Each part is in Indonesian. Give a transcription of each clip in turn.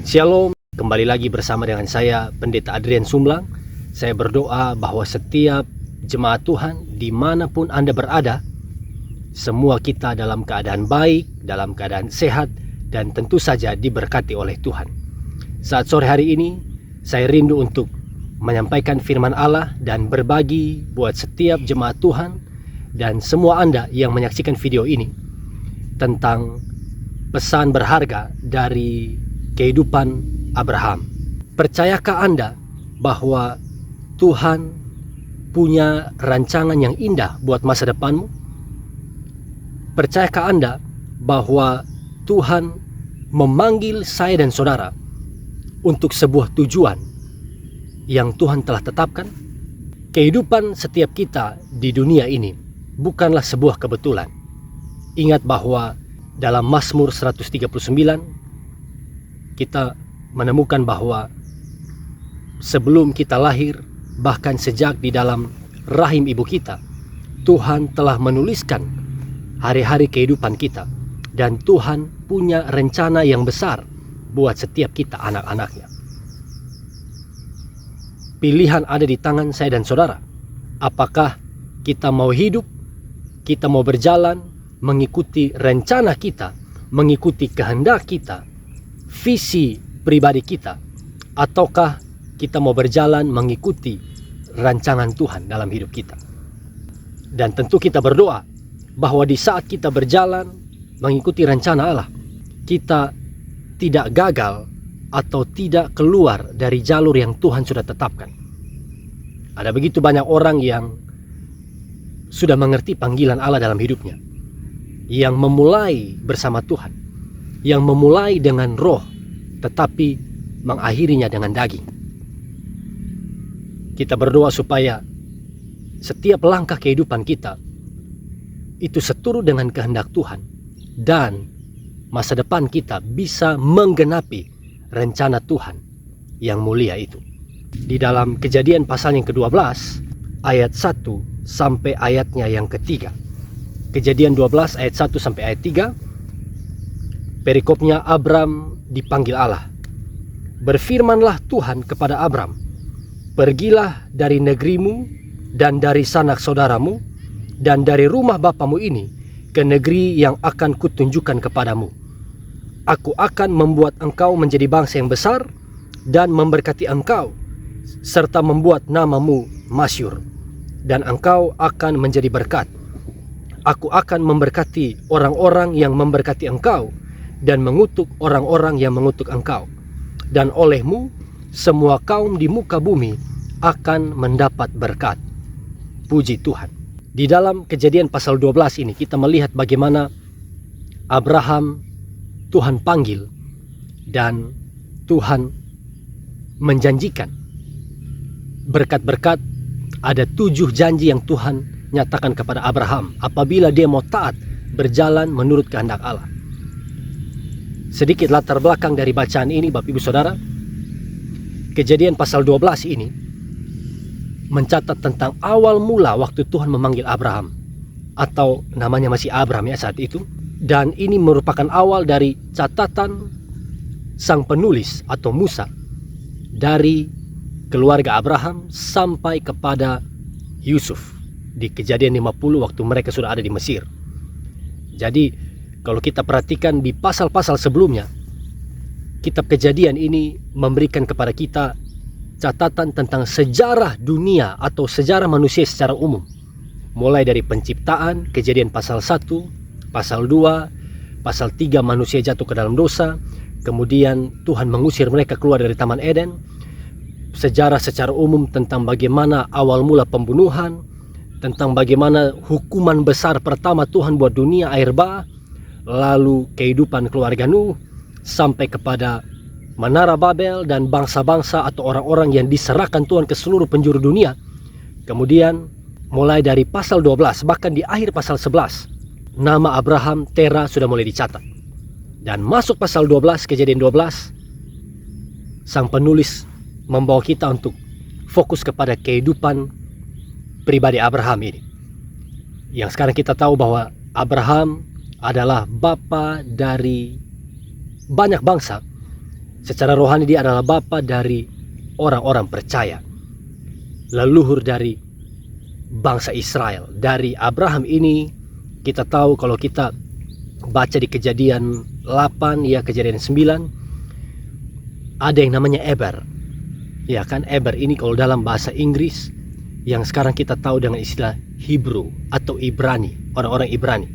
Shalom, kembali lagi bersama dengan saya Pendeta Adrian Sumlang. Saya berdoa bahwa setiap jemaat Tuhan dimanapun Anda berada, semua kita dalam keadaan baik, dalam keadaan sehat, dan tentu saja diberkati oleh Tuhan. Saat sore hari ini, saya rindu untuk menyampaikan firman Allah dan berbagi buat setiap jemaat Tuhan dan semua Anda yang menyaksikan video ini tentang pesan berharga dari kehidupan Abraham. Percayakah Anda bahwa Tuhan punya rancangan yang indah buat masa depanmu? Percayakah Anda bahwa Tuhan memanggil saya dan saudara untuk sebuah tujuan yang Tuhan telah tetapkan? Kehidupan setiap kita di dunia ini bukanlah sebuah kebetulan. Ingat bahwa dalam Mazmur 139 kita menemukan bahwa sebelum kita lahir, bahkan sejak di dalam rahim ibu kita, Tuhan telah menuliskan hari-hari kehidupan kita. Dan Tuhan punya rencana yang besar buat setiap kita anak-anaknya. Pilihan ada di tangan saya dan saudara. Apakah kita mau hidup, kita mau berjalan, mengikuti rencana kita, mengikuti kehendak kita, visi pribadi kita, ataukah kita mau berjalan mengikuti rancangan Tuhan dalam hidup kita. Dan tentu kita berdoa bahwa di saat kita berjalan mengikuti rencana Allah, kita tidak gagal atau tidak keluar dari jalur yang Tuhan sudah tetapkan. Ada begitu banyak orang yang sudah mengerti panggilan Allah dalam hidupnya, yang memulai bersama Tuhan, yang memulai dengan roh, tetapi mengakhirinya dengan daging. Kita berdoa supaya setiap langkah kehidupan kita itu seturut dengan kehendak Tuhan, dan masa depan kita bisa menggenapi rencana Tuhan yang mulia itu. Di dalam Kejadian pasal yang ke-12 ayat 1 sampai ayatnya yang ketiga. Kejadian 12 ayat 1 sampai ayat 3. Perikopnya, Abram dipanggil Allah. Berfirmanlah Tuhan kepada Abram, pergilah dari negerimu dan dari sanak saudaramu dan dari rumah bapamu ini ke negeri yang akan kutunjukkan kepadamu. Aku akan membuat engkau menjadi bangsa yang besar dan memberkati engkau, serta membuat namamu masyhur, dan engkau akan menjadi berkat. Aku akan memberkati orang-orang yang memberkati engkau, dan mengutuk orang-orang yang mengutuk engkau. Dan olehmu semua kaum di muka bumi akan mendapat berkat. Puji Tuhan. Di dalam Kejadian pasal 12 ini kita melihat bagaimana Abraham Tuhan panggil dan Tuhan menjanjikan berkat-berkat. Ada 7 janji yang Tuhan nyatakan kepada Abraham apabila dia mau taat berjalan menurut kehendak Allah. Sedikit latar belakang dari bacaan ini, Bapak Ibu Saudara. Kejadian pasal 12 ini mencatat tentang awal mula waktu Tuhan memanggil Abraham, atau namanya masih Abram ya saat itu. Dan ini merupakan awal dari catatan sang penulis atau Musa dari keluarga Abraham sampai kepada Yusuf di Kejadian 50 waktu mereka sudah ada di Mesir. Jadi kalau kita perhatikan di pasal-pasal sebelumnya, kitab Kejadian ini memberikan kepada kita catatan tentang sejarah dunia atau sejarah manusia secara umum. Mulai dari penciptaan, Kejadian pasal 1, pasal 2, pasal 3 manusia jatuh ke dalam dosa, kemudian Tuhan mengusir mereka keluar dari Taman Eden, sejarah secara umum tentang bagaimana awal mula pembunuhan, tentang bagaimana hukuman besar pertama Tuhan buat dunia, air bah, lalu kehidupan keluarga Nuh, sampai kepada Menara Babel dan bangsa-bangsa atau orang-orang yang diserahkan Tuhan ke seluruh penjuru dunia. Kemudian mulai dari pasal 12, bahkan di akhir pasal 11, nama Abraham, Tera sudah mulai dicatat. Dan masuk pasal 12, Kejadian 12, sang penulis membawa kita untuk fokus kepada kehidupan pribadi Abraham ini. Yang sekarang kita tahu bahwa Abraham adalah bapa dari banyak bangsa Secara rohani dia adalah bapa dari orang-orang percaya, leluhur dari bangsa Israel. Dari Abraham ini kita tahu, kalau kita baca di Kejadian 8, ya Kejadian 9, ada yang namanya Eber. Ya kan, Eber ini kalau dalam bahasa Inggris yang sekarang kita tahu dengan istilah Hebrew atau Ibrani, orang-orang Ibrani.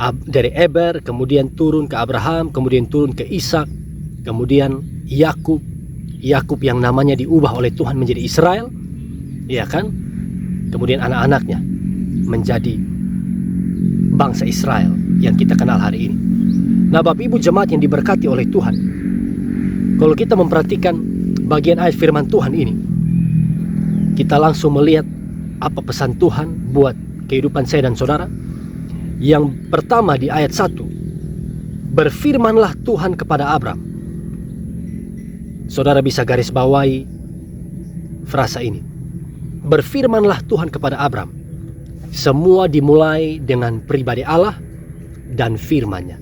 Dari Eber kemudian turun ke Abraham, kemudian turun ke Ishak, kemudian Yakub yang namanya diubah oleh Tuhan menjadi Israel, ya kan? Kemudian anak-anaknya menjadi bangsa Israel yang kita kenal hari ini. Nah, Bapak Ibu jemaat yang diberkati oleh Tuhan, kalau kita memperhatikan bagian ayat firman Tuhan ini, kita langsung melihat apa pesan Tuhan buat kehidupan saya dan saudara. Yang pertama di ayat 1, berfirmanlah Tuhan kepada Abram. Saudara bisa garis bawahi frasa ini. Berfirmanlah Tuhan kepada Abram. Semua dimulai dengan pribadi Allah dan firman-Nya.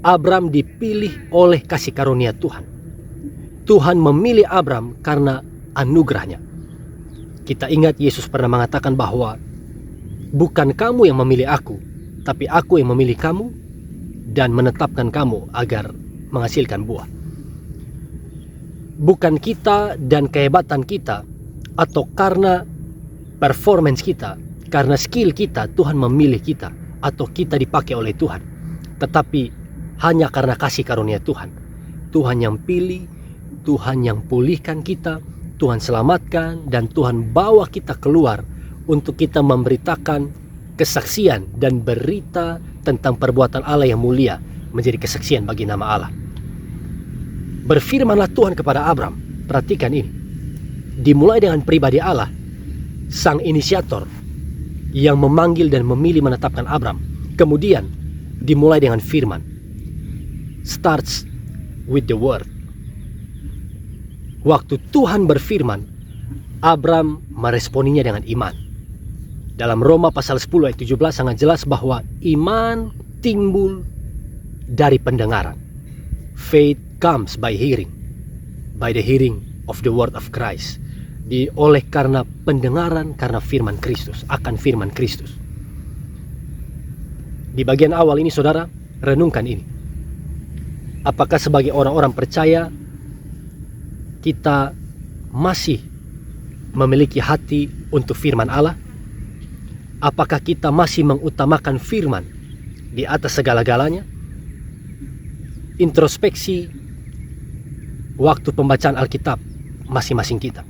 Abram dipilih oleh kasih karunia Tuhan. Tuhan memilih Abram karena anugerahnya. Kita ingat Yesus pernah mengatakan bahwa bukan kamu yang memilih aku, tapi aku yang memilih kamu dan menetapkan kamu agar menghasilkan buah. Bukan kita dan kehebatan kita, atau karena performance kita, karena skill kita, Tuhan memilih kita, atau kita dipakai oleh Tuhan. Tetapi hanya karena kasih karunia Tuhan. Tuhan yang pilih, Tuhan yang pulihkan kita, Tuhan selamatkan, dan Tuhan bawa kita keluar untuk kita memberitakan kesaksian dan berita tentang perbuatan Allah yang mulia menjadi kesaksian bagi nama Allah. Berfirmanlah Tuhan kepada Abram. Perhatikan ini. Dimulai dengan pribadi Allah, sang inisiator yang memanggil dan memilih menetapkan Abram. Kemudian dimulai dengan firman. Starts with the word. Waktu Tuhan berfirman, Abram meresponinya dengan iman. Dalam Roma pasal 10 ayat 17 sangat jelas bahwa iman timbul dari pendengaran. Faith comes by hearing, by the hearing of the word of Christ. Oleh karena pendengaran, karena firman Kristus, akan firman Kristus. Di bagian awal ini saudara, renungkan ini. Apakah sebagai orang-orang percaya kita masih memiliki hati untuk firman Allah? Apakah kita masih mengutamakan firman di atas segala-galanya? Introspeksi waktu pembacaan Alkitab masing-masing kita.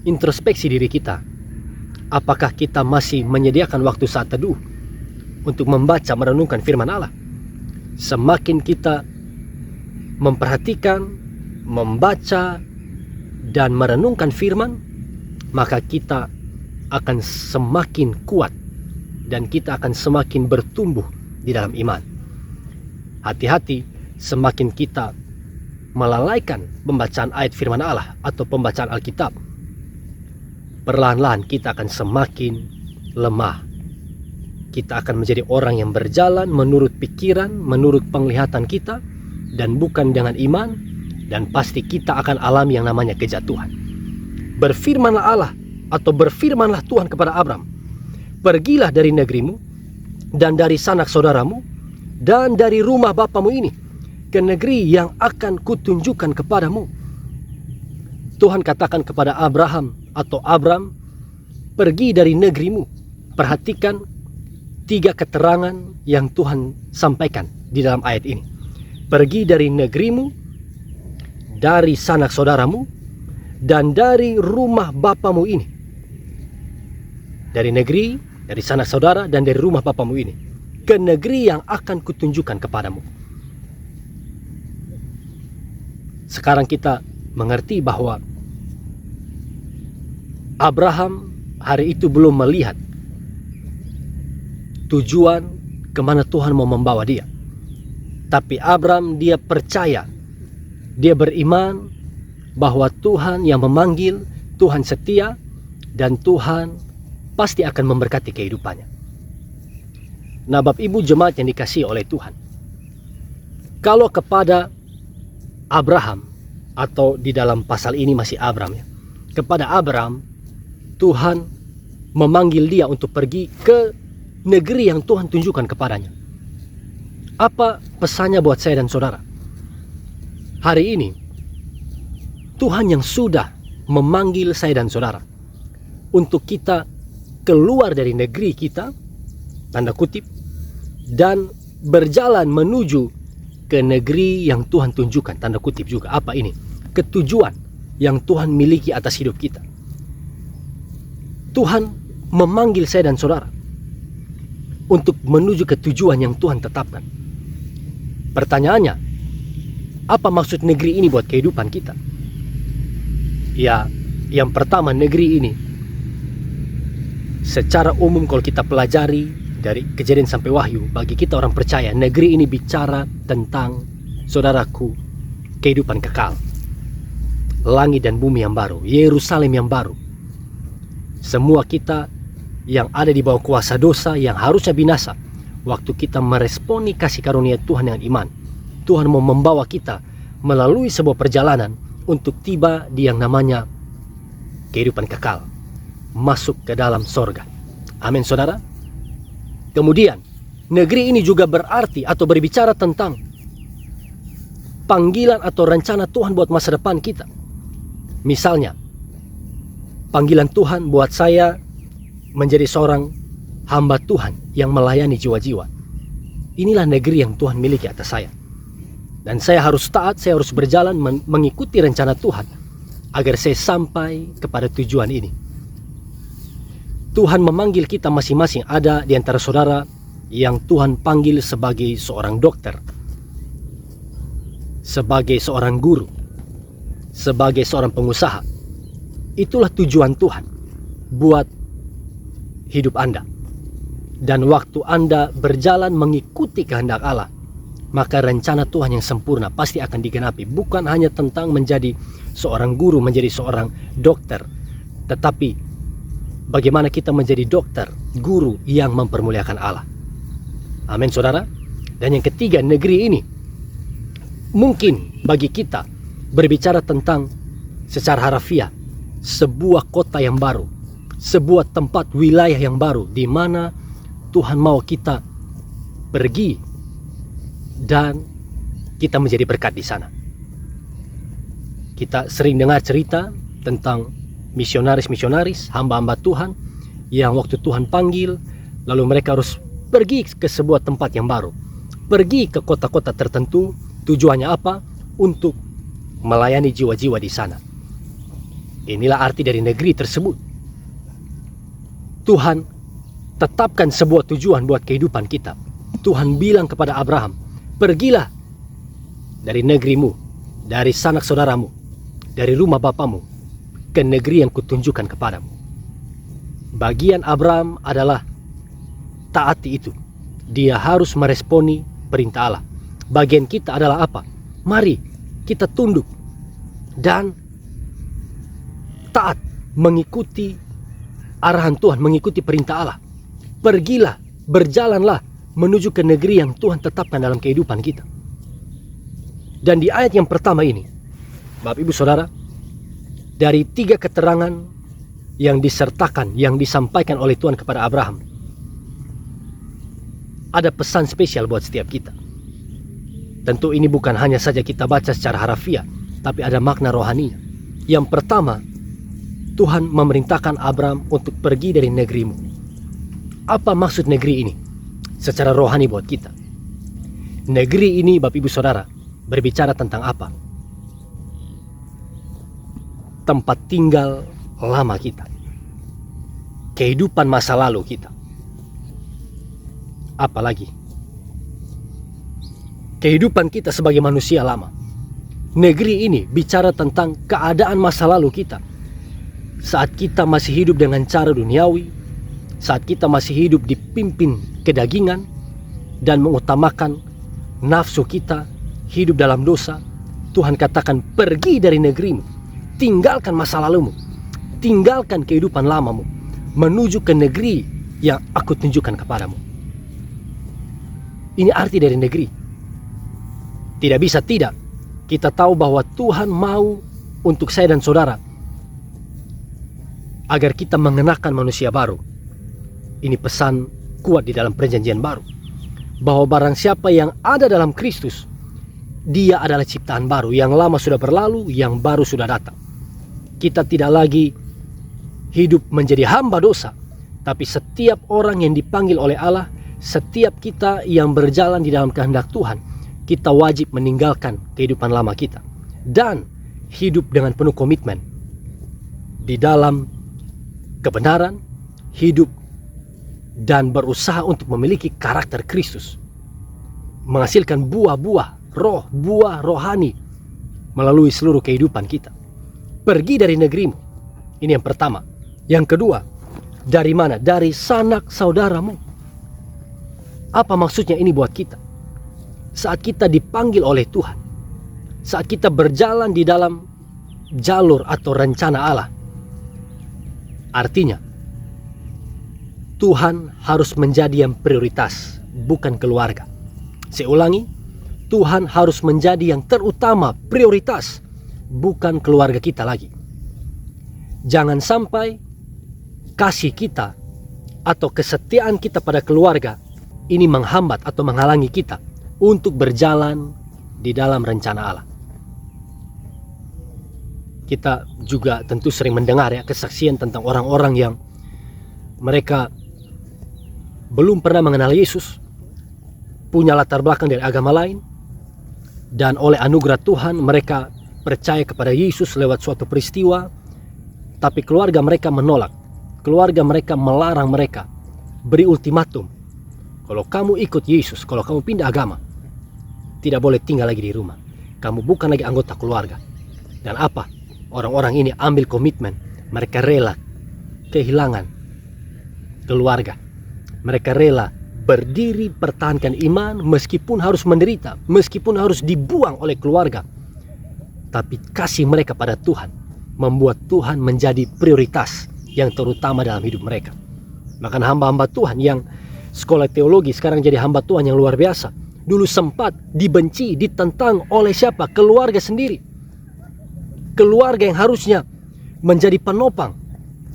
Introspeksi diri kita. Apakah kita masih menyediakan waktu saat teduh untuk membaca, merenungkan firman Allah? Semakin kita memperhatikan, membaca, dan merenungkan firman, maka kita akan semakin kuat dan kita akan semakin bertumbuh di dalam iman. Hati-hati, semakin kita melalaikan pembacaan ayat firman Allah atau pembacaan Alkitab, perlahan-lahan kita akan semakin lemah. Kita akan menjadi orang yang berjalan menurut pikiran, menurut penglihatan kita, dan bukan dengan iman, dan pasti kita akan alami yang namanya kejatuhan. Berfirmanlah Allah atau berfirmanlah Tuhan kepada Abram, pergilah dari negerimu dan dari sanak saudaramu dan dari rumah bapamu ini ke negeri yang akan kutunjukkan kepadamu. Tuhan katakan kepada Abraham atau Abram, pergi dari negerimu. Perhatikan 3 keterangan yang Tuhan sampaikan di dalam ayat ini. Pergi dari negerimu, dari sanak saudaramu, dan dari rumah bapamu ini. Dari negeri, dari sanak saudara, dan dari rumah bapamu ini, ke negeri yang akan kutunjukkan kepadamu. Sekarang kita mengerti bahwa Abraham hari itu belum melihat tujuan kemana Tuhan mau membawa dia. Tapi Abram dia percaya, dia beriman bahwa Tuhan yang memanggil, Tuhan setia, dan Tuhan pasti akan memberkati kehidupannya. Nah, Bapak Ibu jemaat yang dikasihi oleh Tuhan, Kalau kepada Abraham, atau di dalam pasal ini masih Abram ya, kepada Abram Tuhan memanggil dia untuk pergi ke negeri yang Tuhan tunjukkan kepadanya. Apa pesannya buat saya dan saudara? Hari ini Tuhan yang sudah memanggil saya dan saudara untuk kita keluar dari negeri kita, tanda kutip, dan berjalan menuju ke negeri yang Tuhan tunjukkan, tanda kutip juga. Apa ini? Ketujuan yang Tuhan miliki atas hidup kita. Tuhan memanggil saya dan saudara untuk menuju ke tujuan yang Tuhan tetapkan. Pertanyaannya, apa maksud negeri ini buat kehidupan kita? Ya, yang pertama, negeri ini secara umum kalau kita pelajari dari Kejadian sampai Wahyu, bagi kita orang percaya, negeri ini bicara tentang, saudaraku, kehidupan kekal. Langit dan bumi yang baru, Yerusalem yang baru. Semua kita yang ada di bawah kuasa dosa yang harusnya binasa, waktu kita meresponi kasih karunia Tuhan dengan iman, Tuhan mau membawa kita melalui sebuah perjalanan untuk tiba di yang namanya kehidupan kekal, masuk ke dalam sorga. Amin, saudara. Kemudian negeri ini juga berarti atau berbicara tentang panggilan atau rencana Tuhan buat masa depan kita. Misalnya, panggilan Tuhan buat saya menjadi seorang hamba Tuhan yang melayani jiwa-jiwa. Inilah negeri yang Tuhan miliki atas saya. Dan saya harus taat, saya harus berjalan mengikuti rencana Tuhan agar saya sampai kepada tujuan ini. Tuhan memanggil kita masing-masing. Ada di antara saudara yang Tuhan panggil sebagai seorang dokter, sebagai seorang guru, sebagai seorang pengusaha. Itulah tujuan Tuhan buat hidup Anda. Dan waktu Anda berjalan mengikuti kehendak Allah, maka rencana Tuhan yang sempurna pasti akan digenapi. Bukan hanya tentang menjadi seorang guru, menjadi seorang dokter, tetapi bagaimana kita menjadi dokter, guru yang mempermuliakan Allah. Amin, saudara. Dan yang ketiga, negeri ini mungkin bagi kita berbicara tentang secara harafiah sebuah kota yang baru, sebuah tempat wilayah yang baru, di mana Tuhan mau kita pergi dan kita menjadi berkat di sana. Kita sering dengar cerita tentang misionaris-misionaris, hamba-hamba Tuhan yang waktu Tuhan panggil, lalu mereka harus pergi ke sebuah tempat yang baru, pergi ke kota-kota tertentu. Tujuannya apa? Untuk melayani jiwa-jiwa di sana. Inilah arti dari negeri tersebut. Tuhan tetapkan sebuah tujuan buat kehidupan kita. Tuhan bilang kepada Abraham, pergilah dari negerimu, dari sanak saudaramu, dari rumah bapamu, ke negeri yang kutunjukkan kepadamu. Bagian Abraham adalah taati itu. Dia harus meresponi perintah Allah. Bagian kita adalah apa? Mari kita tunduk dan taat, mengikuti arahan Tuhan, mengikuti perintah Allah. Pergilah, berjalanlah menuju ke negeri yang Tuhan tetapkan dalam kehidupan kita. Dan di ayat yang pertama ini, Bapak Ibu Saudara, dari 3 keterangan yang disertakan, yang disampaikan oleh Tuhan kepada Abraham, ada pesan spesial buat setiap kita. Tentu ini bukan hanya saja kita baca secara harafiah, tapi ada makna rohaninya. Yang pertama, Tuhan memerintahkan Abraham untuk pergi dari negerimu. Apa maksud negeri ini secara rohani buat kita? Negeri ini, Bapak Ibu Saudara, berbicara tentang apa? Tempat tinggal lama kita, kehidupan masa lalu kita. Apalagi kehidupan kita sebagai manusia lama. Negeri ini bicara tentang keadaan masa lalu kita, saat kita masih hidup dengan cara duniawi, saat kita masih hidup dipimpin kedagingan dan mengutamakan nafsu kita, hidup dalam dosa. Tuhan katakan, pergi dari negerimu, tinggalkan masa lalumu, tinggalkan kehidupan lamamu, menuju ke negeri yang aku tunjukkan kepadamu. Ini arti dari negeri. Tidak bisa tidak. Kita tahu bahwa Tuhan mau untuk saya dan saudara agar kita mengenakan manusia baru. Ini pesan kuat di dalam perjanjian baru, bahwa barang siapa yang ada dalam Kristus, dia adalah ciptaan baru. Yang lama sudah berlalu, yang baru sudah datang. Kita tidak lagi hidup menjadi hamba dosa, tapi setiap orang yang dipanggil oleh Allah, setiap kita yang berjalan di dalam kehendak Tuhan, kita wajib meninggalkan kehidupan lama kita dan hidup dengan penuh komitmen di dalam kebenaran, hidup dan berusaha untuk memiliki karakter Kristus, menghasilkan buah-buah roh, buah rohani melalui seluruh kehidupan kita. Pergi dari negerimu, ini yang pertama. Yang kedua, dari mana? Dari sanak saudaramu. Apa maksudnya ini buat kita? Saat kita dipanggil oleh Tuhan, saat kita berjalan di dalam jalur atau rencana Allah, artinya Tuhan harus menjadi yang prioritas, bukan keluarga. Saya ulangi, Tuhan harus menjadi yang terutama, prioritas, bukan keluarga kita lagi. Jangan sampai kasih kita atau kesetiaan kita pada keluarga ini menghambat atau menghalangi kita untuk berjalan di dalam rencana Allah. Kita juga tentu sering mendengar ya kesaksian tentang orang-orang yang mereka belum pernah mengenal Yesus, punya latar belakang dari agama lain, dan oleh anugerah Tuhan mereka percaya kepada Yesus lewat suatu peristiwa, tapi keluarga mereka menolak. Keluarga mereka melarang mereka, beri ultimatum. Kalau kamu ikut Yesus, kalau kamu pindah agama, tidak boleh tinggal lagi di rumah. Kamu bukan lagi anggota keluarga. Dan apa? Orang-orang ini ambil komitmen. Mereka rela kehilangan keluarga. Mereka rela berdiri pertahankan iman meskipun harus menderita, meskipun harus dibuang oleh keluarga. Tapi kasih mereka pada Tuhan membuat Tuhan menjadi prioritas yang terutama dalam hidup mereka. Bahkan hamba-hamba Tuhan yang sekolah teologi sekarang jadi hamba Tuhan yang luar biasa. Dulu sempat dibenci, ditentang oleh siapa? Keluarga sendiri. Keluarga yang harusnya menjadi penopang,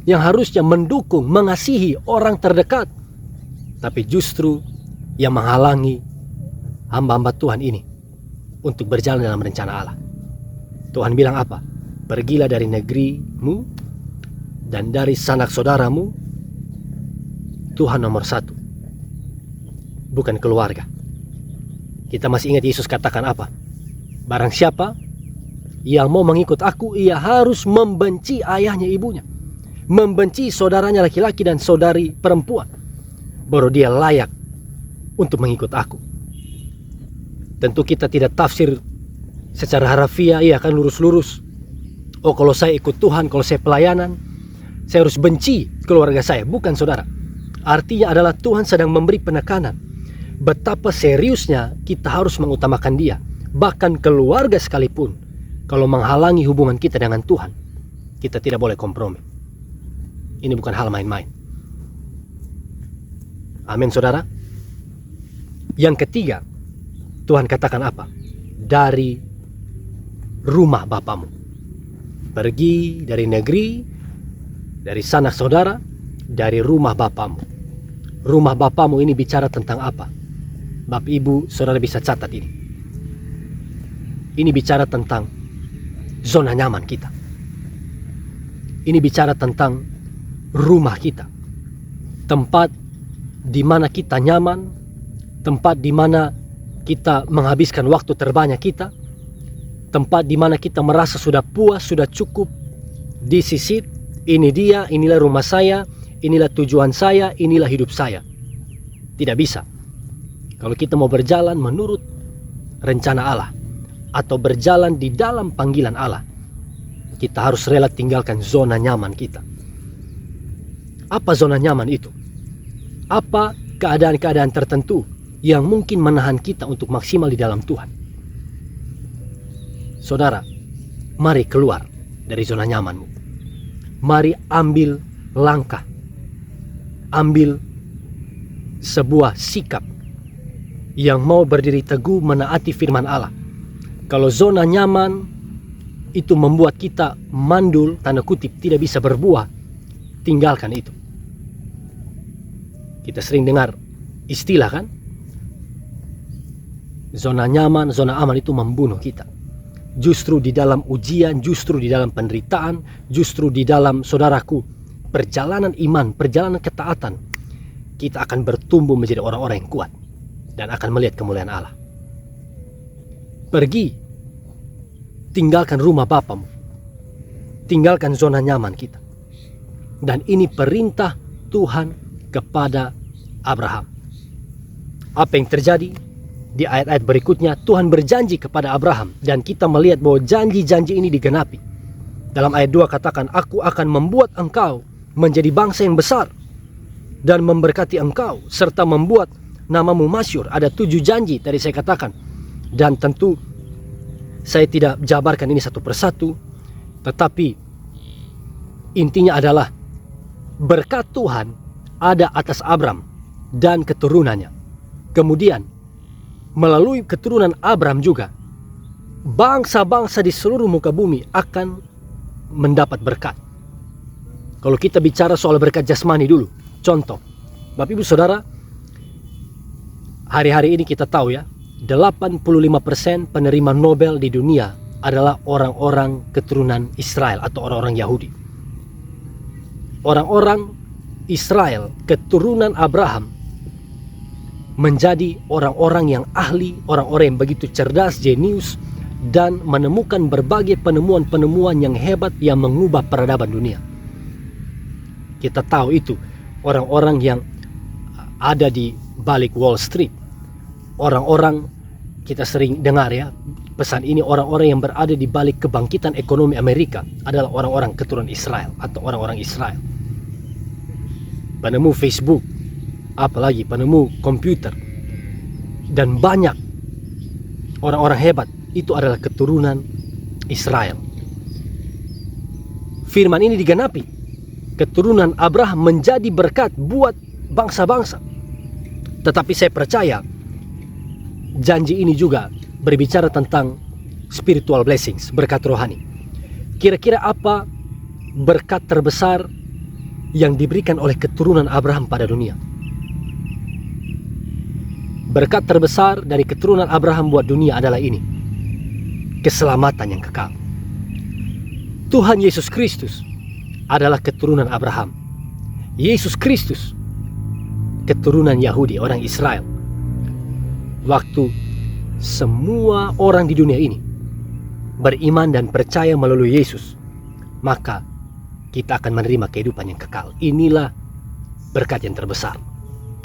yang harusnya mendukung, mengasihi orang terdekat, tapi justru yang menghalangi hamba-hamba Tuhan ini untuk berjalan dalam rencana Allah. Tuhan bilang apa? Pergilah dari negerimu dan dari sanak saudaramu. Tuhan nomor satu, bukan keluarga. Kita masih ingat Yesus katakan apa? Barang siapa yang mau mengikut aku, ia harus membenci ayahnya, ibunya, membenci saudaranya laki-laki dan saudari perempuan, baru dia layak untuk mengikut aku. Tentu kita tidak tafsir secara harafiah, ia akan lurus-lurus. Oh, kalau saya ikut Tuhan, kalau saya pelayanan, saya harus benci keluarga saya. Bukan, saudara. Artinya adalah Tuhan sedang memberi penekanan betapa seriusnya kita harus mengutamakan dia. Bahkan keluarga sekalipun, kalau menghalangi hubungan kita dengan Tuhan, kita tidak boleh kompromi. Ini bukan hal main-main. Amin, saudara. Yang ketiga, Tuhan katakan apa? Dari rumah bapamu. Pergi dari negeri, dari sanak saudara, dari rumah bapamu. Rumah bapamu ini bicara tentang apa? Bapak ibu saudara bisa catat ini. Ini bicara tentang zona nyaman kita. Ini bicara tentang rumah kita. Tempat di mana kita nyaman, tempat di mana kita menghabiskan waktu terbanyak kita, tempat di mana kita merasa sudah puas, sudah cukup. This is it. Ini dia, inilah rumah saya, inilah tujuan saya, inilah hidup saya. Tidak bisa. Kalau kita mau berjalan menurut rencana Allah atau berjalan di dalam panggilan Allah, kita harus rela tinggalkan zona nyaman kita. Apa zona nyaman itu? Apa keadaan-keadaan tertentu yang mungkin menahan kita untuk maksimal di dalam Tuhan? Saudara, mari keluar dari zona nyamanmu. Mari ambil langkah. Ambil sebuah sikap yang mau berdiri teguh menaati firman Allah. Kalau zona nyaman itu membuat kita mandul, tanda kutip, tidak bisa berbuah, tinggalkan itu. Kita sering dengar istilah kan, zona nyaman, zona aman itu membunuh kita. Justru di dalam ujian, justru di dalam penderitaan, justru di dalam, saudaraku, perjalanan iman, perjalanan ketaatan, kita akan bertumbuh menjadi orang-orang yang kuat dan akan melihat kemuliaan Allah. Pergi, tinggalkan rumah bapamu, tinggalkan zona nyaman kita. Dan ini perintah Tuhan kepada Abraham. Apa yang terjadi? Di ayat-ayat berikutnya Tuhan berjanji kepada Abraham, dan kita melihat bahwa janji-janji ini digenapi. Dalam ayat 2 katakan, aku akan membuat engkau menjadi bangsa yang besar dan memberkati engkau serta membuat namamu masyhur. Ada 7 janji tadi saya katakan, dan tentu saya tidak jabarkan ini satu persatu, tetapi intinya adalah berkat Tuhan ada atas Abram dan keturunannya. Kemudian melalui keturunan Abram juga bangsa-bangsa di seluruh muka bumi akan mendapat berkat. Kalau kita bicara soal berkat jasmani dulu, contoh, Bapak Ibu Saudara, hari-hari ini kita tahu ya, 85% penerima Nobel di dunia adalah orang-orang keturunan Israel atau orang-orang Yahudi. Orang-orang Israel, keturunan Abraham, menjadi orang-orang yang ahli, orang-orang yang begitu cerdas, jenius, dan menemukan berbagai penemuan-penemuan yang hebat yang mengubah peradaban dunia. Kita tahu itu orang-orang yang ada di balik Wall Street. Orang-orang, kita sering dengar ya pesan ini, orang-orang yang berada di balik kebangkitan ekonomi Amerika adalah orang-orang keturunan Israel atau orang-orang Israel. Penemu Facebook, apalagi penemu komputer, dan banyak orang-orang hebat itu adalah keturunan Israel. Firman ini digenapi, keturunan Abraham menjadi berkat buat bangsa-bangsa. Tetapi saya percaya janji ini juga berbicara tentang spiritual blessings, berkat rohani. Kira-kira apa berkat terbesar yang diberikan oleh keturunan Abraham pada dunia? Berkat terbesar dari keturunan Abraham buat dunia adalah ini: keselamatan yang kekal. Tuhan Yesus Kristus adalah keturunan Abraham. Yesus Kristus keturunan Yahudi, orang Israel. Waktu semua orang di dunia ini beriman dan percaya melalui Yesus, maka kita akan menerima kehidupan yang kekal. Inilah berkat yang terbesar.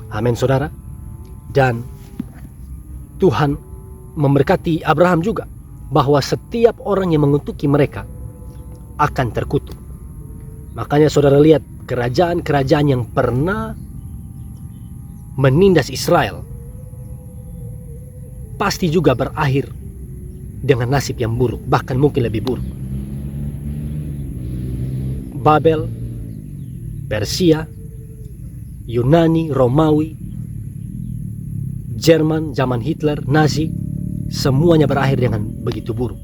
Amin, saudara. Dan Tuhan memberkati Abraham juga, bahwa setiap orang yang mengutuki mereka akan terkutuk. Makanya saudara lihat, kerajaan-kerajaan yang pernah menindas Israel pasti juga berakhir dengan nasib yang buruk, bahkan mungkin lebih buruk. Babel, Persia, Yunani, Romawi, Jerman, zaman Hitler, Nazi, semuanya berakhir dengan begitu buruk.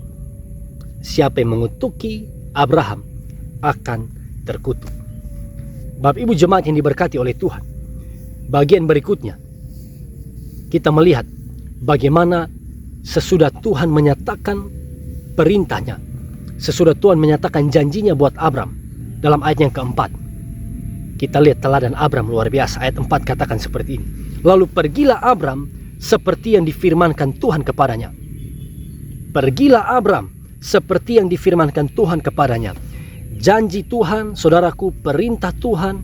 Siapa yang mengutuki Abraham akan terkutuk. Bapak Ibu jemaat yang diberkati oleh Tuhan, bagian berikutnya kita melihat bagaimana sesudah Tuhan menyatakan perintahnya, sesudah Tuhan menyatakan janjinya buat Abram. Dalam ayat yang keempat, kita lihat teladan Abram luar biasa. Ayat 4 katakan seperti ini: lalu pergilah Abram seperti yang difirmankan Tuhan kepadanya. Pergilah Abram seperti yang difirmankan Tuhan kepadanya. Janji Tuhan, saudaraku, perintah Tuhan,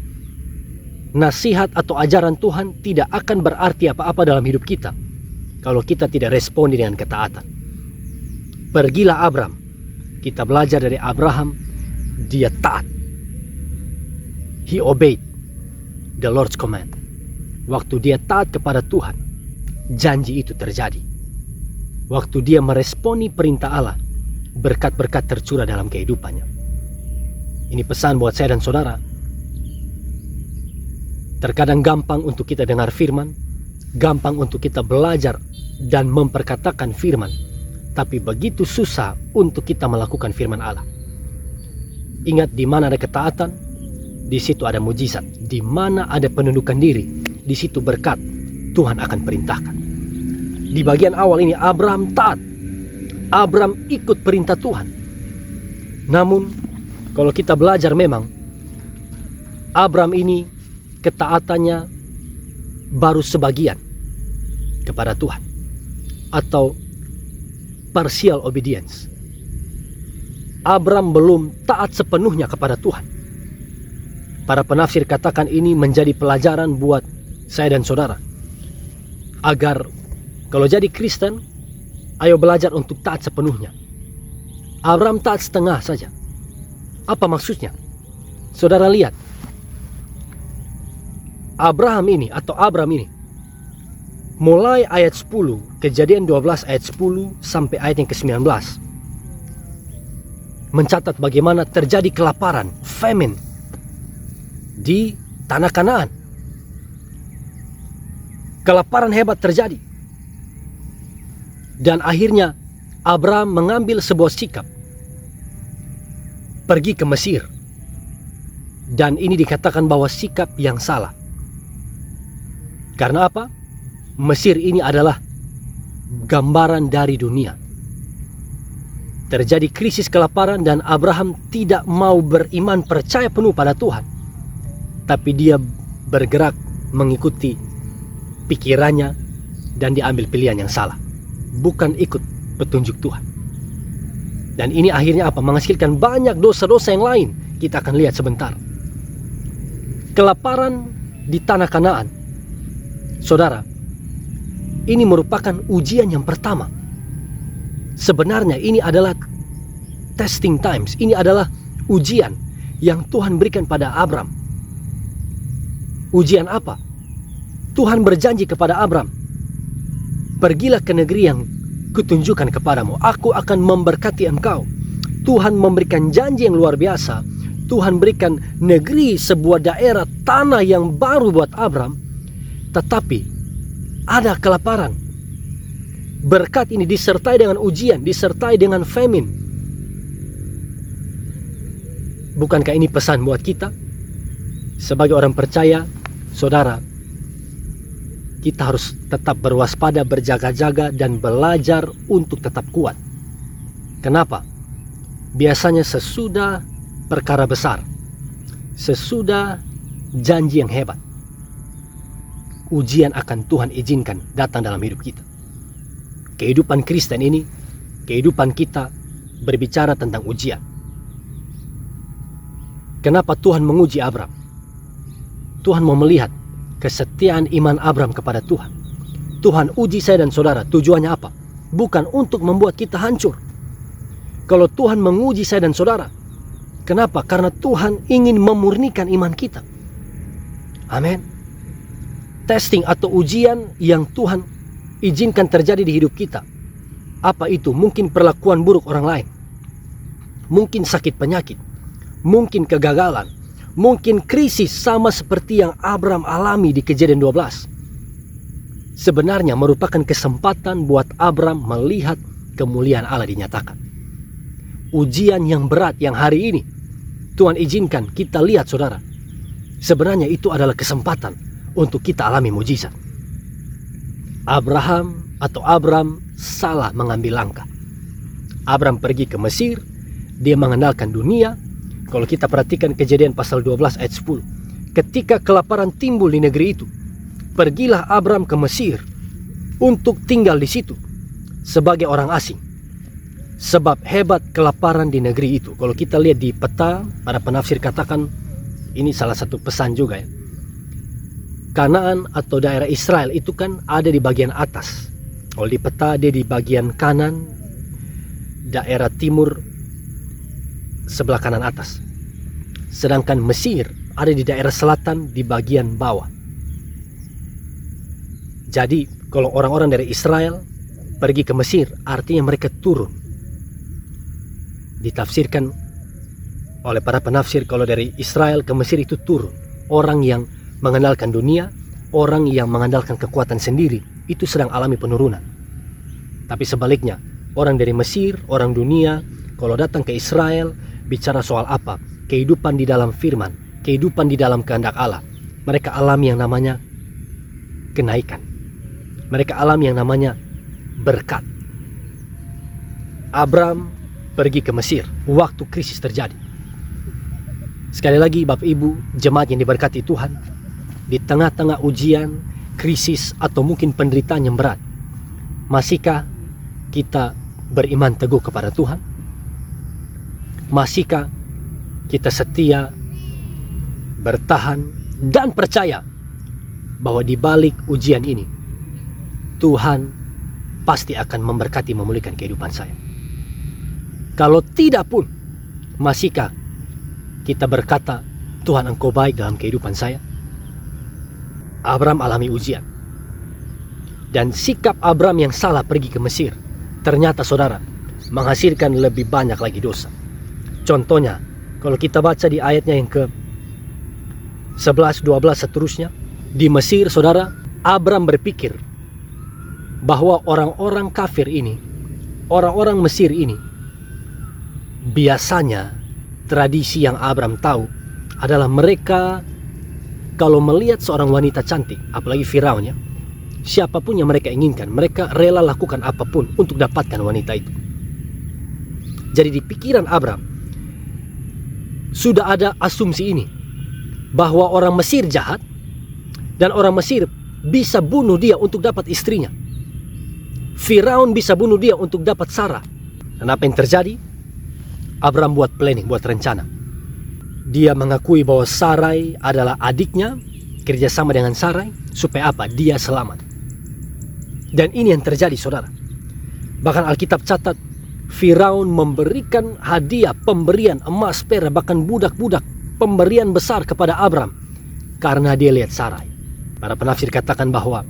nasihat atau ajaran Tuhan tidak akan berarti apa-apa dalam hidup kita kalau kita tidak respon dengan ketaatan. Pergilah Abram. Kita belajar dari Abraham, dia taat. He obeyed the Lord's command. Waktu dia taat kepada Tuhan, janji itu terjadi. Waktu dia meresponi perintah Allah, berkat-berkat tercurah dalam kehidupannya. Ini pesan buat saya dan saudara. Terkadang gampang untuk kita dengar firman, gampang untuk kita belajar dan memperkatakan firman, tapi begitu susah untuk kita melakukan firman Allah. Ingat, di mana ada ketaatan, di situ ada mujizat. Di mana ada penundukan diri, di situ berkat Tuhan akan perintahkan. Di bagian awal ini Abraham taat. Abraham ikut perintah Tuhan. Namun kalau kita belajar, memang Abraham ini ketaatannya baru sebagian kepada Tuhan, atau partial obedience. Abraham belum taat sepenuhnya kepada Tuhan. Para penafsir katakan ini menjadi pelajaran buat saya dan saudara, agar kalau jadi Kristen, ayo belajar untuk taat sepenuhnya. Abraham taat setengah saja. Apa maksudnya? Saudara lihat, Abraham ini mulai ayat 10, Kejadian 12 ayat 10 sampai ayat yang ke-19, mencatat bagaimana terjadi kelaparan, famine di tanah Kanaan. Kelaparan hebat terjadi. Dan akhirnya Abraham mengambil sebuah sikap, pergi ke Mesir. Dan ini dikatakan bahwa sikap yang salah. Karena apa? Mesir ini adalah gambaran dari dunia. Terjadi krisis kelaparan dan Abraham tidak mau beriman percaya penuh pada Tuhan. Tapi dia bergerak mengikuti pikirannya dan diambil pilihan yang salah. Bukan ikut petunjuk Tuhan. Dan ini akhirnya apa? Menghasilkan banyak dosa-dosa yang lain. Kita akan lihat sebentar. Kelaparan di tanah Kanaan, saudara, ini merupakan ujian yang pertama. Sebenarnya ini adalah testing times. Ini adalah ujian yang Tuhan berikan pada Abraham. Ujian apa? Tuhan berjanji kepada Abraham, pergilah ke negeri yang kutunjukkan kepadamu. Aku akan memberkati engkau. Tuhan memberikan janji yang luar biasa. Tuhan berikan negeri, sebuah daerah, tanah yang baru buat Abraham. Tetapi ada kelaparan. Berkat ini disertai dengan ujian, disertai dengan famine. Bukankah ini pesan buat kita? Sebagai orang percaya, saudara, kita harus tetap berwaspada, berjaga-jaga, dan belajar untuk tetap kuat. Kenapa? Biasanya sesudah perkara besar, sesudah janji yang hebat, ujian akan Tuhan izinkan datang dalam hidup kita. Kehidupan Kristen ini, kehidupan kita berbicara tentang ujian. Kenapa Tuhan menguji Abraham? Tuhan mau melihat kesetiaan iman Abraham kepada Tuhan. Tuhan uji saya dan saudara, tujuannya apa? Bukan untuk membuat kita hancur. Kalau Tuhan menguji saya dan saudara, kenapa? Karena Tuhan ingin memurnikan iman kita. Amin. Testing atau ujian yang Tuhan izinkan terjadi di hidup kita. Apa itu? Mungkin perlakuan buruk orang lain, mungkin sakit penyakit, mungkin kegagalan, mungkin krisis sama seperti yang Abraham alami di Kejadian 12. Sebenarnya merupakan kesempatan buat Abraham melihat kemuliaan Allah dinyatakan. Ujian yang berat yang hari ini Tuhan izinkan kita lihat, saudara, sebenarnya itu adalah kesempatan untuk kita alami mujizat. Abraham salah mengambil langkah. Abraham pergi ke Mesir, dia mengandalkan dunia. Kalau kita perhatikan Kejadian pasal 12 ayat 10, ketika kelaparan timbul di negeri itu, pergilah Abraham ke Mesir untuk tinggal di situ sebagai orang asing. Sebab hebat kelaparan di negeri itu. Kalau kita lihat di peta, para penafsir katakan ini salah satu pesan juga ya. Kanaan atau daerah Israel itu kan ada di bagian atas. Kalau di peta dia di bagian kanan, daerah timur sebelah kanan atas. Sedangkan Mesir ada di daerah selatan di bagian bawah. Jadi kalau orang-orang dari Israel pergi ke Mesir, artinya mereka turun. Ditafsirkan oleh para penafsir kalau dari Israel ke Mesir itu turun. Orang yang mengandalkan dunia, orang yang mengandalkan kekuatan sendiri, itu sedang alami penurunan. Tapi sebaliknya, orang dari Mesir, orang dunia, kalau datang ke Israel, bicara soal apa? Kehidupan di dalam firman, kehidupan di dalam kehendak Allah. Mereka alami yang namanya kenaikan. Mereka alami yang namanya berkat. Abram pergi ke Mesir waktu krisis terjadi. Sekali lagi Bapak Ibu, jemaat yang diberkati Tuhan, di tengah-tengah ujian, krisis, atau mungkin penderitaan yang berat, masihkah kita beriman teguh kepada Tuhan? Masihkah kita setia, bertahan, dan percaya bahwa di balik ujian ini Tuhan pasti akan memberkati, memulihkan kehidupan saya? Kalau tidak pun, masihkah kita berkata, Tuhan Engkau baik dalam kehidupan saya? Abram alami ujian, dan sikap Abram yang salah pergi ke Mesir, ternyata saudara, menghasilkan lebih banyak lagi dosa. Contohnya, kalau kita baca di ayatnya yang ke 11, 12 seterusnya, di Mesir saudara, Abram berpikir bahwa orang-orang kafir ini, orang-orang Mesir ini, biasanya tradisi yang Abram tahu adalah mereka kalau melihat seorang wanita cantik, apalagi Firaun ya, siapapun yang mereka inginkan, mereka rela lakukan apapun untuk dapatkan wanita itu. Jadi di pikiran Abram sudah ada asumsi ini, bahwa orang Mesir jahat dan orang Mesir bisa bunuh dia untuk dapat istrinya. Firaun bisa bunuh dia untuk dapat Sarah. Dan apa yang terjadi? Abram buat planning, buat rencana. Dia mengakui bahwa Sarai adalah adiknya, kerjasama dengan Sarai, supaya apa? Dia selamat. Dan ini yang terjadi saudara. Bahkan Alkitab catat, Firaun memberikan hadiah, pemberian emas, perak, bahkan budak-budak, pemberian besar kepada Abram, karena dia lihat Sarai. Para penafsir katakan bahwa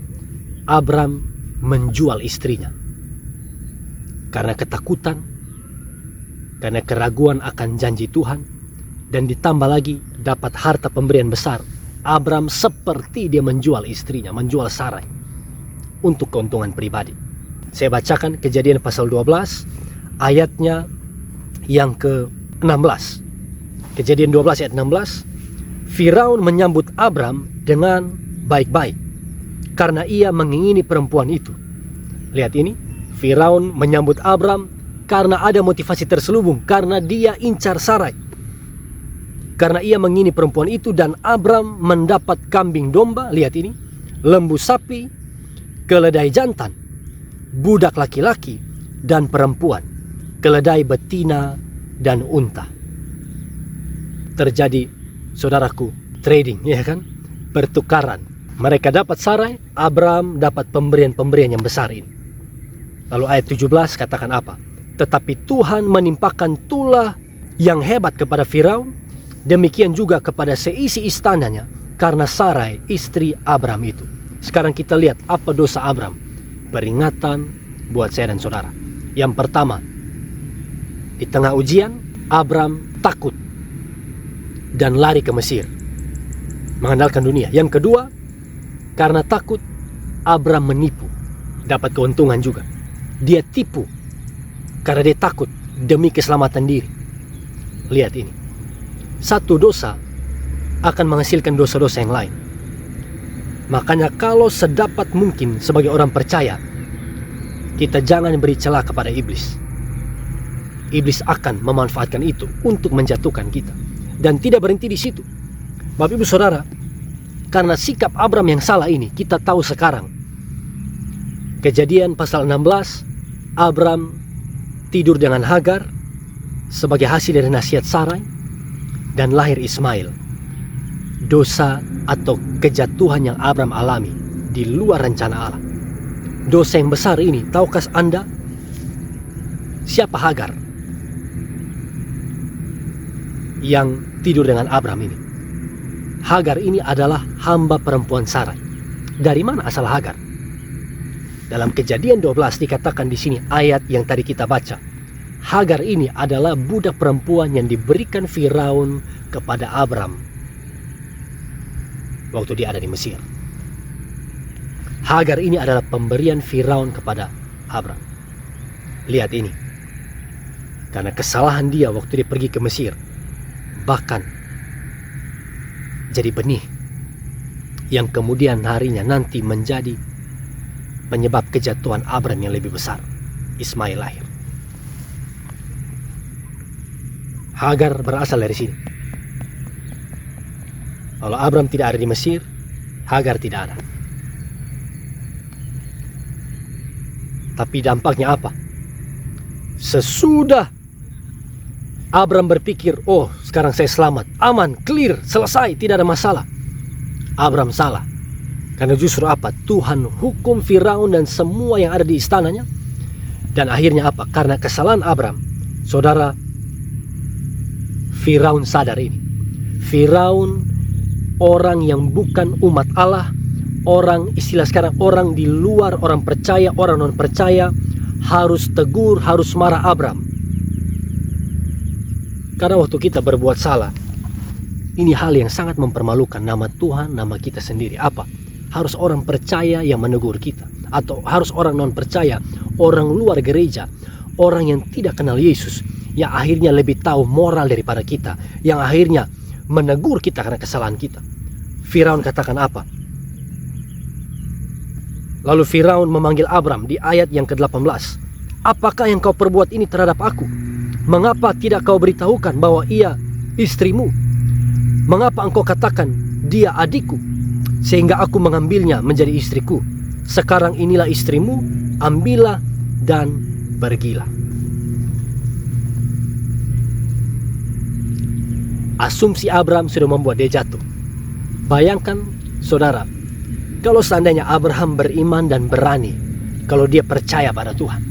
Abram menjual istrinya karena ketakutan, karena keraguan akan janji Tuhan, dan ditambah lagi dapat harta pemberian besar. Abram seperti dia menjual istrinya, menjual Sarai untuk keuntungan pribadi. Saya bacakan Kejadian pasal 12 ayatnya yang ke-16. Kejadian 12 ayat 16. Firaun menyambut Abram dengan baik-baik karena ia mengingini perempuan itu. Lihat ini, Firaun menyambut Abram karena ada motivasi terselubung, karena dia incar Sarai, karena ia mengingini perempuan itu. Dan Abram mendapat kambing domba, lihat ini, lembu sapi, keledai jantan, budak laki-laki dan perempuan, keledai betina dan unta. Terjadi saudaraku trading, ya kan, pertukaran. Mereka dapat Sarai, Abram dapat pemberian-pemberian yang besar ini. Lalu ayat 17 katakan apa? Tetapi Tuhan menimpakan tulah yang hebat kepada Firaun, demikian juga kepada seisi istananya, karena Sarai istri Abram itu. Sekarang kita lihat apa dosa Abram. Peringatan buat saya dan saudara. Yang pertama, di tengah ujian, Abram takut dan lari ke Mesir, mengandalkan dunia. Yang kedua, karena takut, Abram menipu, dapat keuntungan juga. Dia tipu karena dia takut demi keselamatan diri. Lihat ini, satu dosa akan menghasilkan dosa-dosa yang lain. Makanya kalau sedapat mungkin sebagai orang percaya, kita jangan beri celah kepada iblis. Iblis akan memanfaatkan itu untuk menjatuhkan kita. Dan tidak berhenti di situ. Bapak Ibu Saudara, karena sikap Abram yang salah ini, kita tahu sekarang. Kejadian pasal 16, Abram tidur dengan Hagar sebagai hasil dari nasihat Sarai, dan lahir Ismail. Dosa atau kejatuhan yang Abram alami di luar rencana Allah. Dosa yang besar ini, tahukah Anda siapa Hagar yang tidur dengan Abram ini? Hagar ini adalah hamba perempuan Sarai. Dari mana asal Hagar? Dalam Kejadian 12 dikatakan di sini ayat yang tadi kita baca. Hagar ini adalah budak perempuan yang diberikan Firaun kepada Abram waktu dia ada di Mesir. Hagar ini adalah pemberian Firaun kepada Abram. Lihat ini. Karena kesalahan dia waktu dia pergi ke Mesir, bahkan jadi benih yang kemudian harinya nanti menjadi penyebab kejatuhan Abram yang lebih besar. Ismail lahir. Hagar berasal dari sini. Kalau Abram tidak ada di Mesir, Hagar tidak ada. Tapi dampaknya apa? Sesudah Abram berpikir, oh sekarang saya selamat, aman, clear, selesai, tidak ada masalah. Abram salah. Karena justru apa? Tuhan hukum Firaun dan semua yang ada di istananya. Dan akhirnya apa? Karena kesalahan Abram, saudara, Firaun sadar ini. Firaun orang yang bukan umat Allah, orang istilah sekarang, orang di luar, orang percaya, orang non percaya, harus tegur, harus marah Abram. Karena waktu kita berbuat salah, ini hal yang sangat mempermalukan nama Tuhan, nama kita sendiri. Apa? Harus orang percaya yang menegur kita, atau harus orang non percaya, orang luar gereja, orang yang tidak kenal Yesus, yang akhirnya lebih tahu moral daripada kita, yang akhirnya menegur kita karena kesalahan kita. Firaun katakan apa? Lalu Firaun memanggil Abram di ayat yang ke-18. Apakah yang kau perbuat ini terhadap aku? Mengapa tidak kau beritahukan bahwa ia istrimu? Mengapa engkau katakan dia adikku, sehingga aku mengambilnya menjadi istriku? Sekarang inilah istrimu, ambillah dan pergilah. Asumsi Abram sudah membuat dia jatuh. Bayangkan saudara, kalau seandainya Abraham beriman dan berani, kalau dia percaya pada Tuhan,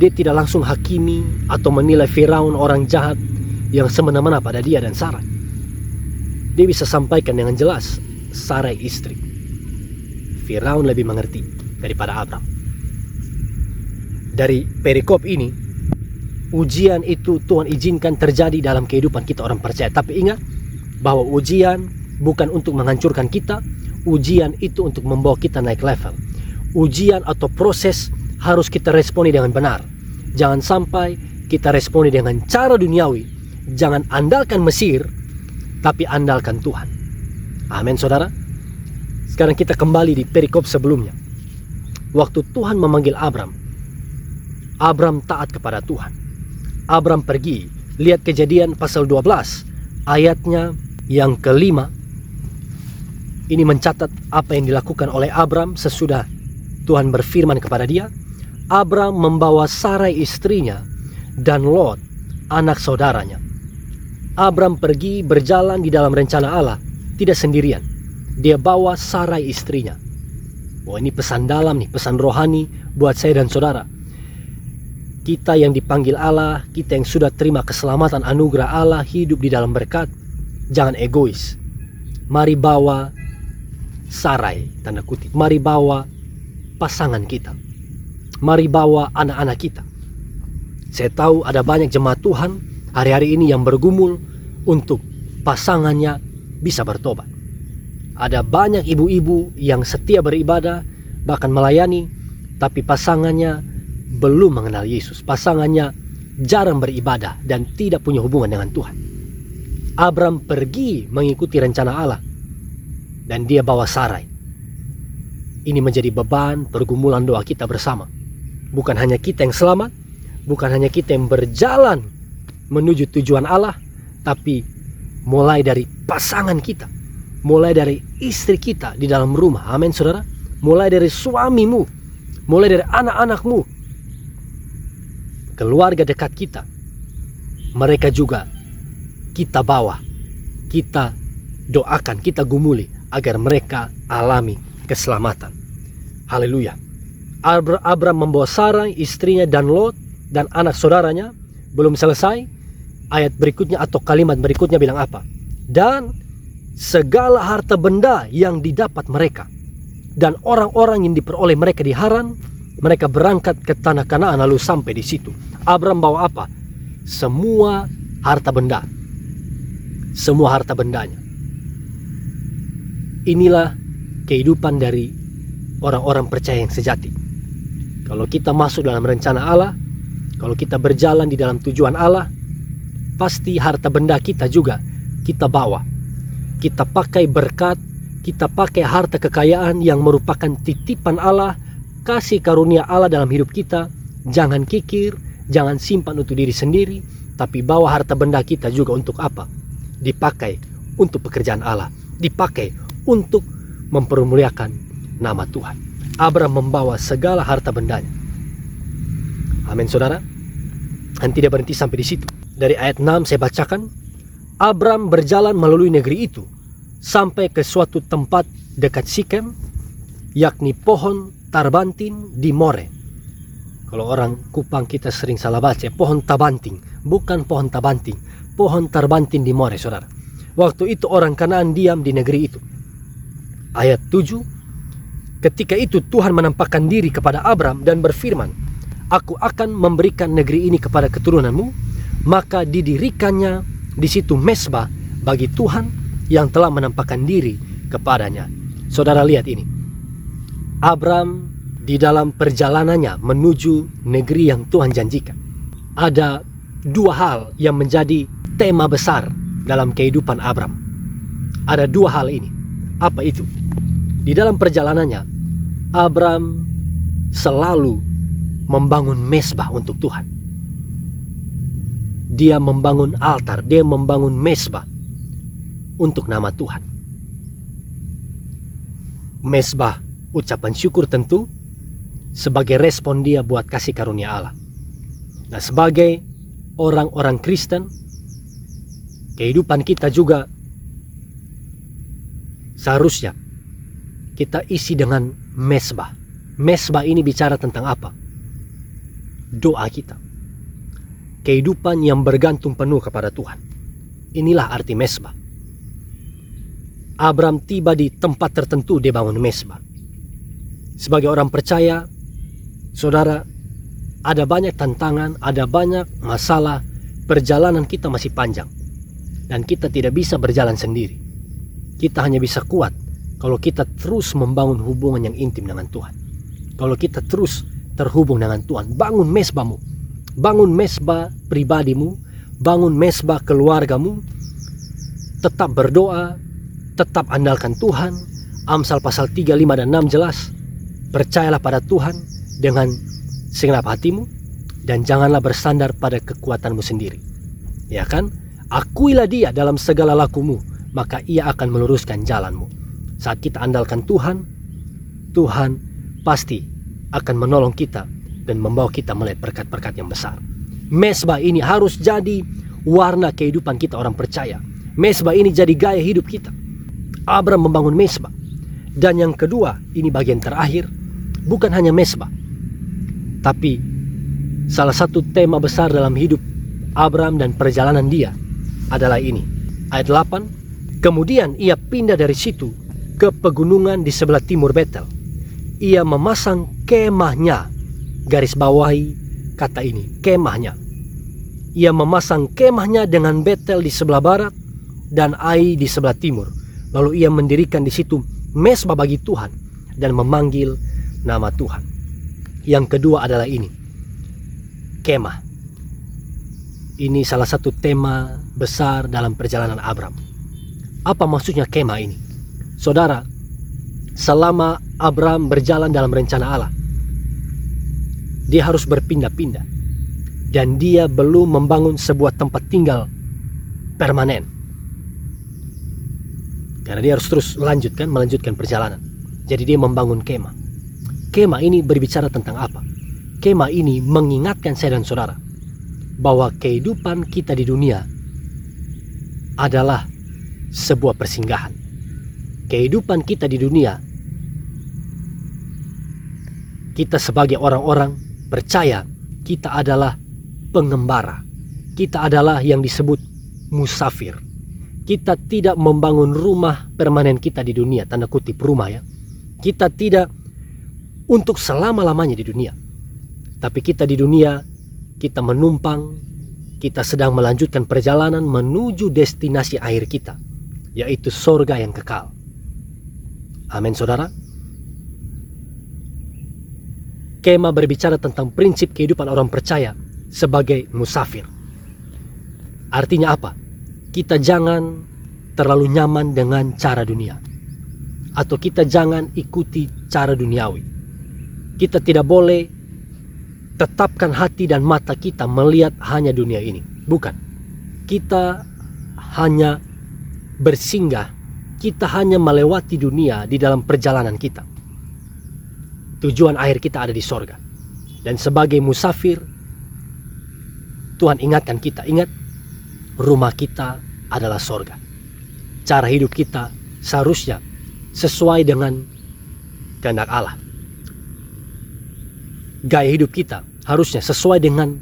dia tidak langsung hakimi atau menilai Firaun orang jahat yang semena-mena pada dia dan Sarai. Dia bisa sampaikan dengan jelas, Sarai istri. Firaun lebih mengerti daripada Abram. Dari perikop ini, ujian itu Tuhan izinkan terjadi dalam kehidupan kita orang percaya. Tapi ingat bahwa ujian bukan untuk menghancurkan kita. Ujian itu untuk membawa kita naik level. Ujian atau proses harus kita responi dengan benar. Jangan sampai kita responi dengan cara duniawi. Jangan andalkan Mesir, tapi andalkan Tuhan. Amin saudara. Sekarang kita kembali di perikop sebelumnya. Waktu Tuhan memanggil Abram, Abram taat kepada Tuhan. Abram pergi. Lihat Kejadian pasal 12 ayatnya yang ke-5. Ini mencatat apa yang dilakukan oleh Abram sesudah Tuhan berfirman kepada dia. Abram membawa Sarai istrinya dan Lot anak saudaranya. Abram pergi berjalan di dalam rencana Allah, tidak sendirian. Dia bawa Sarai istrinya. Wah, ini pesan dalam nih, pesan rohani buat saya dan saudara. Kita yang dipanggil Allah, kita yang sudah terima keselamatan anugerah Allah, hidup di dalam berkat, jangan egois. Mari bawa Sarai, tanda kutip. Mari bawa pasangan kita. Mari bawa anak-anak kita. Saya tahu ada banyak jemaat Tuhan hari-hari ini yang bergumul untuk pasangannya bisa bertobat. Ada banyak ibu-ibu yang setia beribadah, bahkan melayani, tapi pasangannya belum mengenal Yesus. Pasangannya jarang beribadah dan tidak punya hubungan dengan Tuhan. Abram pergi mengikuti rencana Allah dan dia bawa Sarai. Ini menjadi beban pergumulan doa kita bersama. Bukan hanya kita yang selamat, bukan hanya kita yang berjalan menuju tujuan Allah, tapi mulai dari pasangan kita, mulai dari istri kita di dalam rumah. Amin saudara. Mulai dari suamimu, mulai dari anak-anakmu, keluarga dekat kita, mereka juga kita bawa, kita doakan, kita gumuli agar mereka alami keselamatan. Haleluya. Abram membawa Sarai istrinya dan Lot dan anak saudaranya. Belum selesai, ayat berikutnya atau kalimat berikutnya bilang apa? Dan segala harta benda yang didapat mereka dan orang-orang yang diperoleh mereka di Haran, mereka berangkat ke tanah Kanaan lalu sampai di situ. Abram bawa apa? Semua harta benda. Semua harta bendanya. Inilah kehidupan dari orang-orang percaya yang sejati. Kalau kita masuk dalam rencana Allah, Kalau kita berjalan di dalam tujuan Allah, pasti harta benda kita juga kita bawa. Kita pakai berkat, kita pakai harta kekayaan yang merupakan titipan Allah, kasih karunia Allah dalam hidup kita. Jangan kikir, jangan simpan untuk diri sendiri, tapi bawa harta benda kita juga untuk apa? Dipakai untuk pekerjaan Allah, dipakai untuk mempermuliakan nama Tuhan. Abraham membawa segala harta bendanya. Amin, saudara. Dan tidak berhenti sampai di situ. Dari ayat 6 saya bacakan, Abraham berjalan melalui negeri itu sampai ke suatu tempat dekat Sikem, yakni pohon tarbantin di More. Kalau orang Kupang kita sering salah baca, pohon tabanting, bukan pohon tabanting, pohon tarbantin di More, saudara. Waktu itu orang Kanaan diam di negeri itu. Ayat 7, ketika itu Tuhan menampakkan diri kepada Abraham dan berfirman, Aku akan memberikan negeri ini kepada keturunanmu. Maka didirikannya di situ mezbah bagi Tuhan yang telah menampakkan diri kepadanya. Saudara lihat ini. Abraham di dalam perjalanannya menuju negeri yang Tuhan janjikan. Ada dua hal yang menjadi tema besar dalam kehidupan Abraham. Ada dua hal ini. Apa itu? Di dalam perjalanannya, Abraham selalu membangun mezbah untuk Tuhan. Dia membangun altar, dia membangun mezbah untuk nama Tuhan. Mezbah ucapan syukur tentu sebagai respon dia buat kasih karunia Allah. Nah, sebagai orang-orang Kristen, kehidupan kita juga seharusnya kita isi dengan mezbah. Mezbah ini bicara tentang apa? Doa kita. Kehidupan yang bergantung penuh kepada Tuhan. Inilah arti mezbah. Abraham tiba di tempat tertentu dia bangun mezbah. Sebagai orang percaya, saudara, ada banyak tantangan, ada banyak masalah. Perjalanan kita masih panjang. Dan kita tidak bisa berjalan sendiri. Kita hanya bisa kuat kalau kita terus membangun hubungan yang intim dengan Tuhan. Kalau kita terus terhubung dengan Tuhan. Bangun mezbahmu. Bangun mezbah pribadimu, bangun mezbah keluargamu, tetap berdoa, tetap andalkan Tuhan. Amsal pasal 3, 5, dan 6 jelas. Percayalah pada Tuhan dengan segenap hatimu, dan janganlah bersandar pada kekuatanmu sendiri. Ya kan? Akuilah dia dalam segala lakumu, maka ia akan meluruskan jalanmu. Saat kita andalkan Tuhan, Tuhan pasti akan menolong kita dan membawa kita melihat berkat-berkat yang besar. Mezbah ini harus jadi warna kehidupan kita orang percaya. Mezbah ini jadi gaya hidup kita. Abraham membangun mezbah. Dan yang kedua, ini bagian terakhir, bukan hanya mezbah, tapi salah satu tema besar dalam hidup Abraham dan perjalanan dia adalah ini. Ayat 8, kemudian ia pindah dari situ ke pegunungan di sebelah timur Betel. Ia memasang kemahnya. Garis bawahi kata ini, kemahnya. Ia memasang kemahnya dengan Betel di sebelah barat dan Ai di sebelah timur. Lalu ia mendirikan di situ mezbah bagi Tuhan dan memanggil nama Tuhan. Yang kedua adalah ini, kemah. Ini salah satu tema besar dalam perjalanan Abraham. Apa maksudnya kemah ini? Saudara, selama Abraham berjalan dalam rencana Allah, dia harus berpindah-pindah. Dan dia belum membangun sebuah tempat tinggal permanen. Karena dia harus terus melanjutkan perjalanan. Jadi dia membangun kemah. Kemah ini berbicara tentang apa? Kemah ini mengingatkan saya dan saudara bahwa kehidupan kita di dunia adalah sebuah persinggahan. Kehidupan kita di dunia, kita sebagai orang-orang percaya, kita adalah pengembara. Kita adalah yang disebut musafir. Kita tidak membangun rumah permanen kita di dunia, tanda kutip rumah ya. Kita tidak untuk selama-lamanya di dunia. Tapi kita di dunia, kita menumpang, kita sedang melanjutkan perjalanan menuju destinasi akhir kita, yaitu sorga yang kekal. Amin, saudara. Kemah berbicara tentang prinsip kehidupan orang percaya sebagai musafir. Artinya apa? Kita jangan terlalu nyaman dengan cara dunia, atau kita jangan ikuti cara duniawi. Kita tidak boleh tetapkan hati dan mata kita melihat hanya dunia ini. Bukan. Kita hanya bersinggah, kita hanya melewati dunia di dalam perjalanan kita. Tujuan akhir kita ada di sorga. Dan sebagai musafir, Tuhan ingatkan kita, ingat, rumah kita adalah sorga. Cara hidup kita seharusnya sesuai dengan kehendak Allah. Gaya hidup kita harusnya sesuai dengan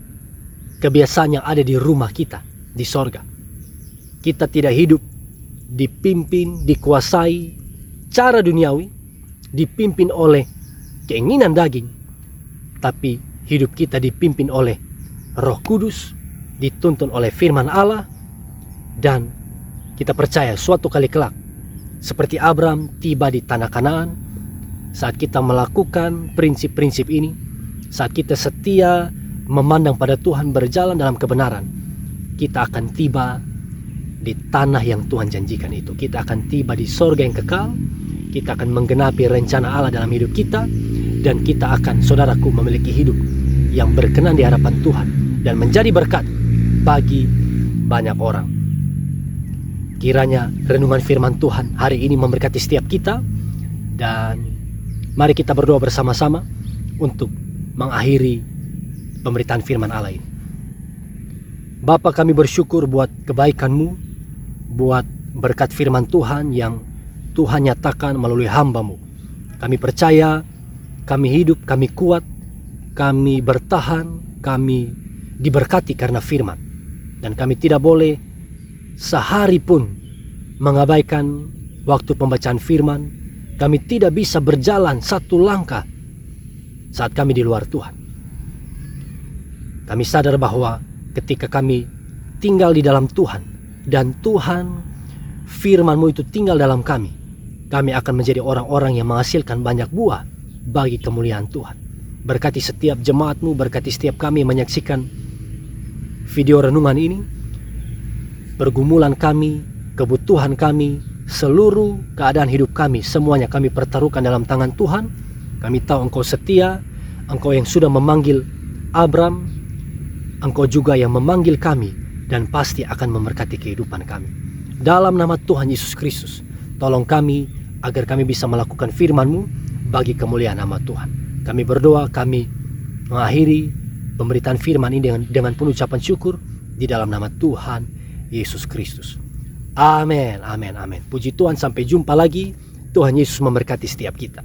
kebiasaan yang ada di rumah kita, di sorga. Kita tidak hidup dipimpin, dikuasai cara duniawi, dipimpin oleh keinginan daging, tapi hidup kita dipimpin oleh Roh Kudus, dituntun oleh firman Allah, dan kita percaya suatu kali kelak seperti Abraham tiba di tanah Kanaan. Saat kita melakukan prinsip-prinsip ini, saat kita setia memandang pada Tuhan, berjalan dalam kebenaran, kita akan tiba di tanah yang Tuhan janjikan itu. Kita akan tiba di sorga yang kekal. Kita akan menggenapi rencana Allah dalam hidup kita, dan kita akan, saudaraku, memiliki hidup yang berkenan di hadapan Tuhan dan menjadi berkat bagi banyak orang. Kiranya renungan firman Tuhan hari ini memberkati setiap kita, dan mari kita berdoa bersama-sama untuk mengakhiri pemberitaan firman Allah ini. Bapa, kami bersyukur buat kebaikan-Mu, buat berkat firman Tuhan yang Tuhan nyatakan melalui hamba-Mu. Kami percaya, kami hidup, kami kuat, kami bertahan, kami diberkati karena firman. Dan kami tidak boleh sehari pun mengabaikan waktu pembacaan firman. Kami tidak bisa berjalan satu langkah saat kami di luar Tuhan. Kami sadar bahwa ketika kami tinggal di dalam Tuhan, dan Tuhan, firman-Mu itu tinggal dalam kami akan menjadi orang-orang yang menghasilkan banyak buah bagi kemuliaan Tuhan. Berkati setiap jemaat-Mu, berkati setiap kami yang menyaksikan video renungan ini. Pergumulan kami, kebutuhan kami, seluruh keadaan hidup kami, semuanya kami pertaruhkan dalam tangan Tuhan. Kami tahu Engkau setia, Engkau yang sudah memanggil Abram, Engkau juga yang memanggil kami, dan pasti akan memberkati kehidupan kami. Dalam nama Tuhan Yesus Kristus, tolong kami agar kami bisa melakukan firman-Mu bagi kemuliaan nama Tuhan. Kami berdoa, kami mengakhiri pemberitaan firman ini dengan penuh ucapan syukur di dalam nama Tuhan Yesus Kristus. Amin, amin, amin. Puji Tuhan, sampai jumpa lagi. Tuhan Yesus memberkati setiap kita.